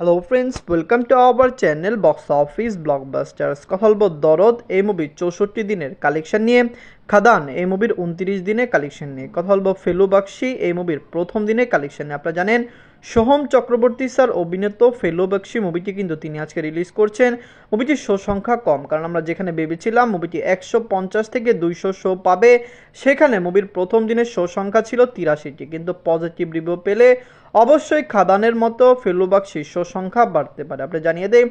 Hello friends, welcome to our channel box office blockbusters. কথা বলবো দরদ এই মুভির 64 দিনের কালেকশন নিয়ে, খাদান এই মুভির 29 দিনের কালেকশন নিয়ে, কথা বলবো ফেলু বাকশি এই মুভির প্রথম দিনের কালেকশন নিয়ে। আপনারা জানেন সোহম চক্রবর্তী স্যার অভিনীত ফেলু বাকশি মুভিটি কিন্তু তিনি আজকে রিলিজ করছেন। মুভিটির শো সংখ্যা কম, কারণ আমরা যেখানে ভেবেছিলাম মুভিটি 150 থেকে 200 শো পাবে, সেখানে মুভির প্রথম দিনের শো সংখ্যা ছিল 83টি, কিন্তু পজিটিভ রিভিউ পেলে অবশ্যই খাদানের মতো ফেলু বাকশির শো সংখ্যা বাড়তে পারে। আপনি জানিয়ে দেই,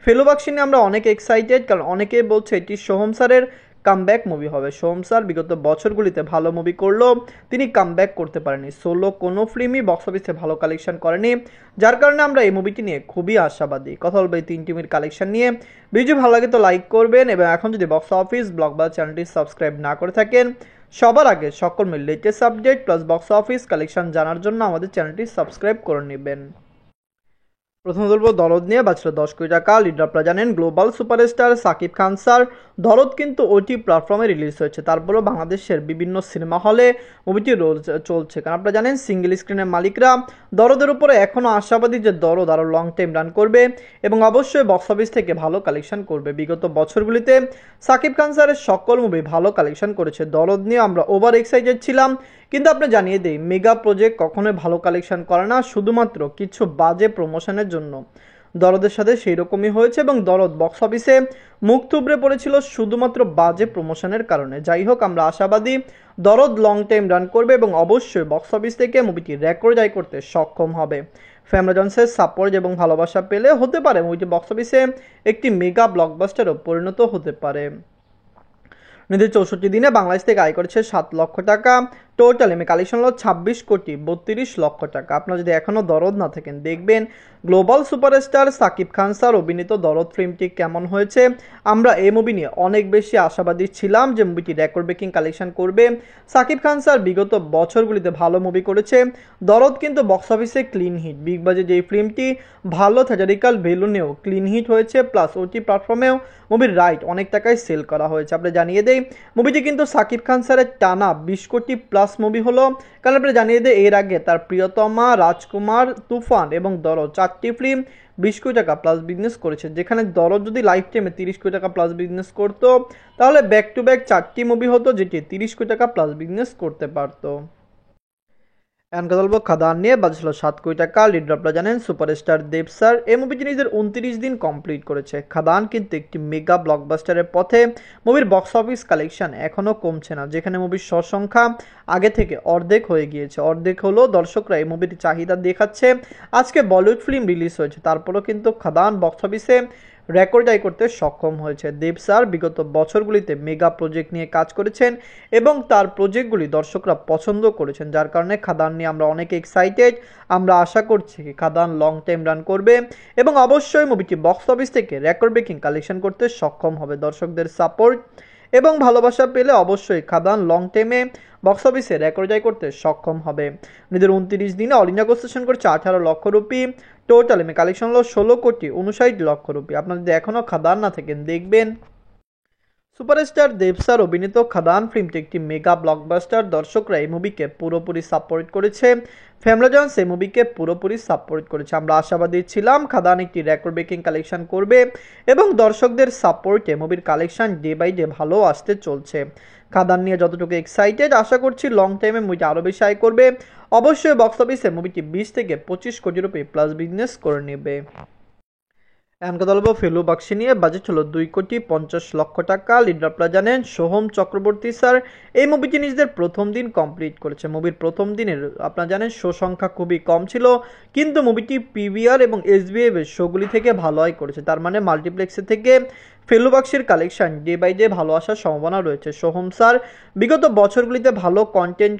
ফেলু বাকশি নিয়ে আমরা অনেক এক্সাইটেড, কারণ অনেকেই বলছে এটি সোহম স্যারের কামব্যাক মুভি হবে। সোহম স্যার বিগত বছরগুলিতে ভালো মুভি করলেও তিনি কামব্যাক করতে পারেনি, সোলো কোনো ফিল্মই বক্স অফিসে ভালো কালেকশন করেনি, যার কারণে আমরা এই মুভিটি নিয়ে খুবই আশাবাদী। কথা বলবো এই তিন টিমের কালেকশন নিয়ে। ভিডিও ভালো লাগে তো লাইক করবেন, এবং এখন যদি বক্স অফিস ব্লকবাস্টার চ্যানেলটি সাবস্ক্রাইব না করে থাকেন, সবার আগে সকল latest update plus box office collection জানার জন্য আমাদের চ্যানেলটি সাবস্ক্রাইব করে নেবেন। প্রথমে বলবো দরদ নিয়ে। বাঁচল 10 কোটি টাকা। লিডার আপনারা জানেন global superstar Shakib Khan sir. দরদ কিন্তু ওটি প্ল্যাটফর্মে রিলিজ হয়েছে, তারপরেও বাংলাদেশের বিভিন্ন সিনেমা হলে মুভিটি চলছে, কারণ আপনারা জানেন সিঙ্গেল স্ক্রিনের মালিকরা দরদের উপরে এখনও আশাবাদী যে দরদ আরও লং টাইম রান করবে এবং অবশ্যই বক্স অফিস থেকে ভালো কালেকশন করবে। বিগত বছরগুলিতে সাকিব খান স্যারের সকল মুভি ভালো কালেকশন করেছে, দরদ নিয়ে আমরা ওভার এক্সাইটেড ছিলাম। কিন্তু আপনি জানিয়ে দেই, মেগা প্রজেক্ট কখনোই ভালো কালেকশন করে না শুধুমাত্র কিছু বাজে প্রমোশনের জন্য। দরদের সাথে সেই রকমই হয়েছে, এবং দরদ বক্স অফিসে মুখ থুবড়ে পড়েছিল শুধুমাত্র বাজে প্রমোশনের কারণে। যাই হোক, আমরা আশাবাদী দরদ লং টাইম রান করবে এবং অবশ্যই বক্স অফিস থেকে মুভিটি রেকর্ড আয় করতে সক্ষম হবে। ফ্যামিলি জনসের সাপোর্ট এবং ভালোবাসা পেলে হতে পারে মুভিটি বক্স অফিসে একটি মেগা ব্লকবাস্টারও পরিণত হতে পারে। নিজের 64 দিনে বাংলাদেশ থেকে আয় করেছে 7 লক্ষ টাকা। টোটাল এমএ কালেকশন হলো 26 কোটি 32 লক্ষ টাকা। আপনারা যদি এখনও দরদ না থাকেন, দেখবেন global superstar Shakib Khan sir অভিনীত দরদ ফিল্মটি কেমন হয়েছে। আমরা এই মুভি নিয়ে অনেক বেশি আশাবাদী ছিলাম যে মুভিটি রেকর্ড ব্রেকিং কালেকশন করবে। সাকিব খান স্যার বিগত বছরগুলিতে ভালো মুভি করেছে, দরদ কিন্তু বক্স অফিসে ক্লিন হিট। বিগ বাজেট এই ফিল্মটি ভালো থিয়েটারিক্যাল ভ্যালু নিয়েও ক্লিন হিট হয়েছে, প্লাস ওটি প্ল্যাটফর্মেও মুভির রাইট অনেক টাকায় সেল করা হয়েছে। আপনি জানিয়ে দেই, মুভিটি কিন্তু সাকিব খান স্যারের টানা 20 কোটি প্লাস মুভি হলো, কারণ আপনি জানিয়ে দেয় এর আগে তার প্রিয়তমা, রাজকুমার, তুফান এবং দরদ 4টি ফিল্ম 20 কোটি টাকা প্লাস বিজনেস করেছে। যেখানে দরদ যদি লাইফ টাইমে 30 কোটি টাকা প্লাস বিজনেস করতো, তাহলে ব্যাক টু ব্যাক 4টি মুভি হতো যেটি 30 কোটি টাকা প্লাস বিজনেস করতে পারতো। এখন কথা বলবো খাদান নিয়ে। বাজছিল 7 কোটি টাকা। লিডার আপনারা জানেন সুপারস্টার দেব স্যার। এই মুভিটি নিজের 29 দিন কমপ্লিট করেছে। খাদান কিন্তু একটি মেগা ব্লকবাস্টারের পথে। মুভির বক্স অফিস কালেকশন এখনও কমছে না, যেখানে মুভির সংখ্যা আগে থেকে অর্ধেক হয়ে গিয়েছে। অর্ধেক হলো দর্শকরা এই মুভির চাহিদা দেখাচ্ছে। আজকে বলিউড ফিল্ম রিলিজ হয়েছে, তারপরেও কিন্তু খাদান বক্স অফিসে রেকর্ড আয় করতে সক্ষম হয়েছে। দেব স্যার বিগত বছরগুলিতে মেগা প্রজেক্ট নিয়ে কাজ করেছেন এবং তার প্রজেক্টগুলি দর্শকরা পছন্দ করেছেন, যার কারণে খাদান নিয়ে আমরা অনেকে এক্সাইটেড। আমরা আশা করছি খাদান লং টাইম রান করবে এবং অবশ্যই মুভিটি বক্স অফিস থেকে রেকর্ড ব্রেকিং কালেকশন করতে সক্ষম হবে। দর্শকদের সাপোর্ট এবং ভালোবাসা পেলে অবশ্যই খাদান লং টাইমে বক্স অফিসে রেকর্ড আয় করতে সক্ষম হবে। নিজের 29 দিনে অল ইন্ডিয়া কোস্টেশন করছে 18 লক্ষ রুপি। টোটাল এমএ কালেকশন হলো 16 কোটি 59 লক্ষ রুপি। আপনারা যদি এখনও খাদান না থাকেন, দেখবেন সুপারস্টার দেব স্যার অভিনীত খাদান ফিল্মটি একটি মেগা ব্লকবাস্টার। দর্শকরা এই মুভিকে পুরোপুরি সাপোর্ট করেছে। ফ্যামিলি জনস এই মুভিকে পুরোপুরি সাপোর্ট করেছে। আমরা আশাবাদী ছিলাম খাদান একটি রেকর্ড ব্রেকিং কালেকশন করবে এবং দর্শকদের সাপোর্টে মুভির কালেকশন ডে বাই ডে ভালো আসতে চলছে। খাদান নিয়ে যতটুকু এক্সাইটেড, আশা করছি লং টাইমে মুভিটি আরও বেশি আয় করবে। অবশ্যই বক্স অফিসে মুভিটি 20 থেকে 25 কোটি রুপি প্লাস বিজনেস করে নেবে। এখন কথা বলবো ফেলু বাকশি নিয়ে। বাজেট হলো 2 কোটি 50 লক্ষ টাকা। লিডার আপনারা জানেন সোহম চক্রবর্তী স্যার। এই মুভিটি নিজেদের প্রথম দিন কমপ্লিট করেছে। মুভির প্রথম দিনের আপনারা জানেন শো সংখ্যা খুবই কম ছিল, কিন্তু মুভিটি পিভিআর এবং এসবিএফ এর শোগুলি থেকে ভালো আয় করেছে। তার মানে মাল্টিপ্লেক্সের থেকে ফেলু বাকশির কালেকশন ডে বাই ডে ভালো আসার সম্ভাবনা রয়েছে। সোহম স্যার বিগত বছরগুলিতে ভালো কন্টেন্ট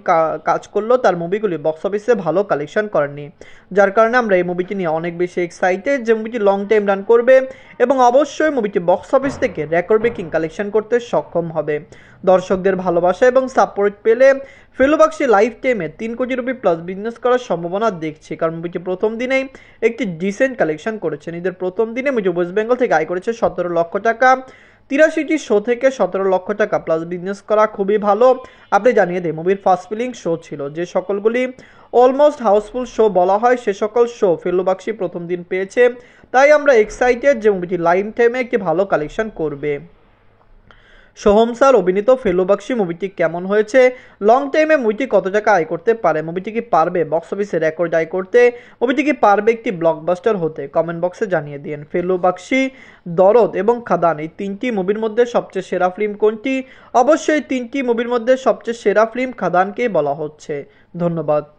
কাজ করলেও তার মুভিগুলি বক্স অফিসে ভালো কালেকশন করেননি, যার কারণে আমরা এই মুভিটি নিয়ে অনেক বেশি এক্সাইটেড যে মুভিটি লং টাইম রান করবে এবং অবশ্যই মুভিটি বক্স অফিস থেকে রেকর্ড ব্রেকিং কালেকশন করতে সক্ষম হবে। দর্শকদের ভালোবাসা এবং সাপোর্ট পেলে ফেলু বাকশি লাইফ টাইমে 3 কোটি রুপি প্লাস বিজনেস করার সম্ভাবনা দেখছি, কারণ মুভিটি প্রথম দিনেই একটি ডিসেন্ট কালেকশন করেছে। নিজের প্রথম দিনে মুভি ওয়েস্ট বেঙ্গল থেকে আয় করেছে 17 লক্ষ টাকা। 83টি শো থেকে 17 লক্ষ টাকা প্লাস বিজনেস করা খুবই ভালো। আপনি জানিয়ে দিই, মুভির ফার্স্ট ফিলিং শো ছিল, যে সকলগুলি অলমোস্ট হাউসফুল শো বলা হয়, সে সকল শো ফেলু বাক্সি প্রথম দিন পেয়েছে। তাই আমরা এক্সাইটেড যে মুভিটি লাইন টাইমে একটি ভালো কালেকশন করবে। সোহম স্যার অভিনীত ফেলু বাক্সি মুভিটি কেমন হয়েছে? লং টাইমে মুভিটি কত টাকা আয় করতে পারে? মুভিটি কি পারবে বক্স অফিসে রেকর্ড আয় করতে? মুভিটি কি পারবে একটি ব্লকবাস্টার হতে? কমেন্ট বক্সে জানিয়ে দিন। ফেলু বাক্সি, দরদ এবং খাদান, এই তিনটি মুভির মধ্যে সবচেয়ে সেরা ফিল্ম কোনটি? অবশ্যই তিনটি মুভির মধ্যে সবচেয়ে সেরা ফিল্ম খাদানকেই বলা হচ্ছে। ধন্যবাদ।